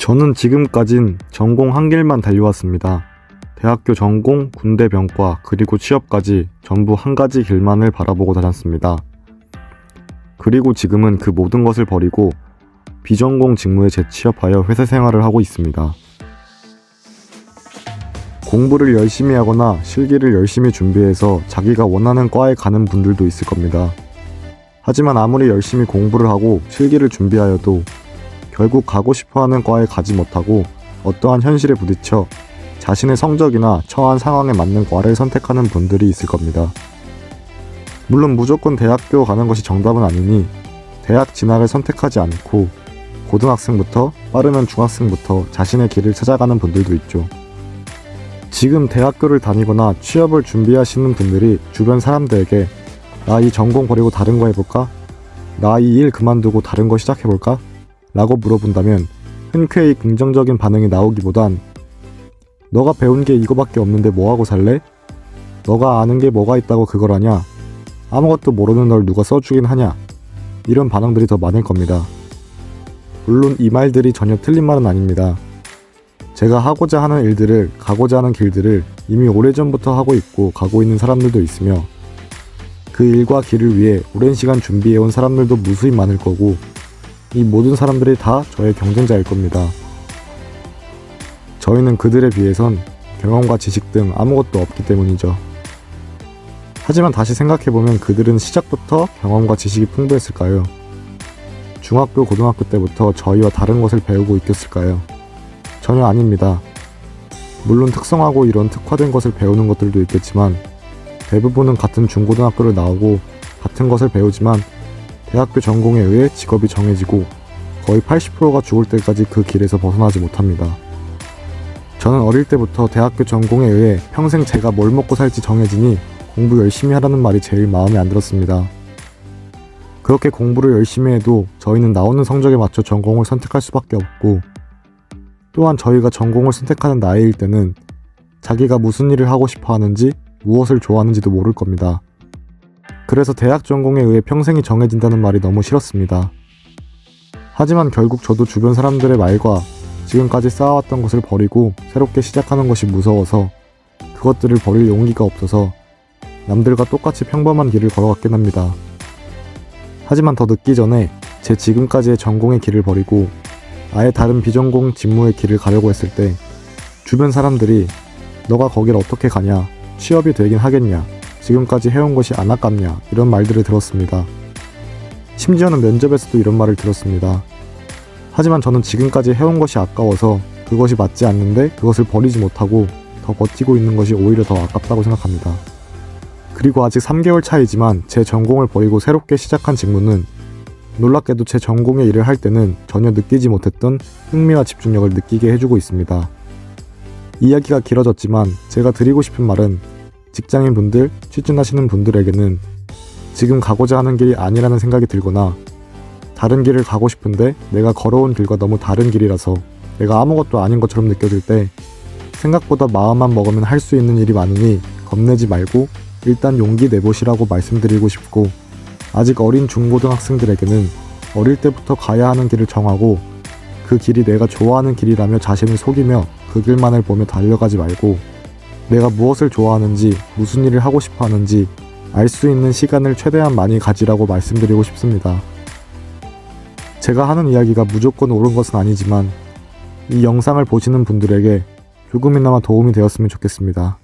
저는 지금까진 전공 한 길만 달려왔습니다. 대학교 전공, 군대 병과, 그리고 취업까지 전부 한 가지 길만을 바라보고 다녔습니다. 그리고 지금은 그 모든 것을 버리고 비전공 직무에 재취업하여 회사 생활을 하고 있습니다. 공부를 열심히 하거나 실기를 열심히 준비해서 자기가 원하는 과에 가는 분들도 있을 겁니다. 하지만 아무리 열심히 공부를 하고 실기를 준비하여도 결국 가고 싶어하는 과에 가지 못하고 어떠한 현실에 부딪혀 자신의 성적이나 처한 상황에 맞는 과를 선택하는 분들이 있을 겁니다. 물론 무조건 대학교 가는 것이 정답은 아니니 대학 진학을 선택하지 않고 고등학생부터 빠르면 중학생부터 자신의 길을 찾아가는 분들도 있죠. 지금 대학교를 다니거나 취업을 준비하시는 분들이 주변 사람들에게 나 이 전공 버리고 다른 거 해볼까? 나 이 일 그만두고 다른 거 시작해볼까? 라고 물어본다면 흔쾌히 긍정적인 반응이 나오기보단 너가 배운 게 이거밖에 없는데 뭐하고 살래? 너가 아는 게 뭐가 있다고 그걸 하냐? 아무것도 모르는 널 누가 써주긴 하냐? 이런 반응들이 더 많을 겁니다. 물론 이 말들이 전혀 틀린 말은 아닙니다. 제가 하고자 하는 일들을, 가고자 하는 길들을 이미 오래전부터 하고 있고 가고 있는 사람들도 있으며 그 일과 길을 위해 오랜 시간 준비해온 사람들도 무수히 많을 거고 이 모든 사람들이 다 저의 경쟁자일 겁니다. 저희는 그들에 비해선 경험과 지식 등 아무것도 없기 때문이죠. 하지만 다시 생각해보면 그들은 시작부터 경험과 지식이 풍부했을까요? 중학교, 고등학교 때부터 저희와 다른 것을 배우고 있겠을까요? 전혀 아닙니다. 물론 특성화고 이런 특화된 것을 배우는 것들도 있겠지만 대부분은 같은 중고등학교를 나오고 같은 것을 배우지만 대학교 전공에 의해 직업이 정해지고 거의 80%가 죽을 때까지 그 길에서 벗어나지 못합니다. 저는 어릴 때부터 대학교 전공에 의해 평생 제가 뭘 먹고 살지 정해지니 공부 열심히 하라는 말이 제일 마음에 안 들었습니다. 그렇게 공부를 열심히 해도 저희는 나오는 성적에 맞춰 전공을 선택할 수밖에 없고 또한 저희가 전공을 선택하는 나이일 때는 자기가 무슨 일을 하고 싶어 하는지 무엇을 좋아하는지도 모를 겁니다. 그래서 대학 전공에 의해 평생이 정해진다는 말이 너무 싫었습니다. 하지만 결국 저도 주변 사람들의 말과 지금까지 쌓아왔던 것을 버리고 새롭게 시작하는 것이 무서워서 그것들을 버릴 용기가 없어서 남들과 똑같이 평범한 길을 걸어갔긴 합니다. 하지만 더 늦기 전에 제 지금까지의 전공의 길을 버리고 아예 다른 비전공 직무의 길을 가려고 했을 때 주변 사람들이 너가 거길 어떻게 가냐? 취업이 되긴 하겠냐? 지금까지 해온 것이 안 아깝냐? 이런 말들을 들었습니다. 심지어는 면접에서도 이런 말을 들었습니다. 하지만 저는 지금까지 해온 것이 아까워서 그것이 맞지 않는데 그것을 버리지 못하고 더 버티고 있는 것이 오히려 더 아깝다고 생각합니다. 그리고 아직 3개월 차이지만 제 전공을 버리고 새롭게 시작한 직무는 놀랍게도 제 전공의 일을 할 때는 전혀 느끼지 못했던 흥미와 집중력을 느끼게 해주고 있습니다. 이야기가 길어졌지만 제가 드리고 싶은 말은 직장인분들, 취준하시는 분들에게는 지금 가고자 하는 길이 아니라는 생각이 들거나 다른 길을 가고 싶은데 내가 걸어온 길과 너무 다른 길이라서 내가 아무것도 아닌 것처럼 느껴질 때 생각보다 마음만 먹으면 할 수 있는 일이 많으니 겁내지 말고 일단 용기 내보시라고 말씀드리고 싶고 아직 어린 중고등학생들에게는 어릴 때부터 가야 하는 길을 정하고 그 길이 내가 좋아하는 길이라며 자신을 속이며 그 길만을 보며 달려가지 말고 내가 무엇을 좋아하는지 무슨 일을 하고 싶어 하는지 알 수 있는 시간을 최대한 많이 가지라고 말씀드리고 싶습니다. 제가 하는 이야기가 무조건 옳은 것은 아니지만 이 영상을 보시는 분들에게 조금이나마 도움이 되었으면 좋겠습니다.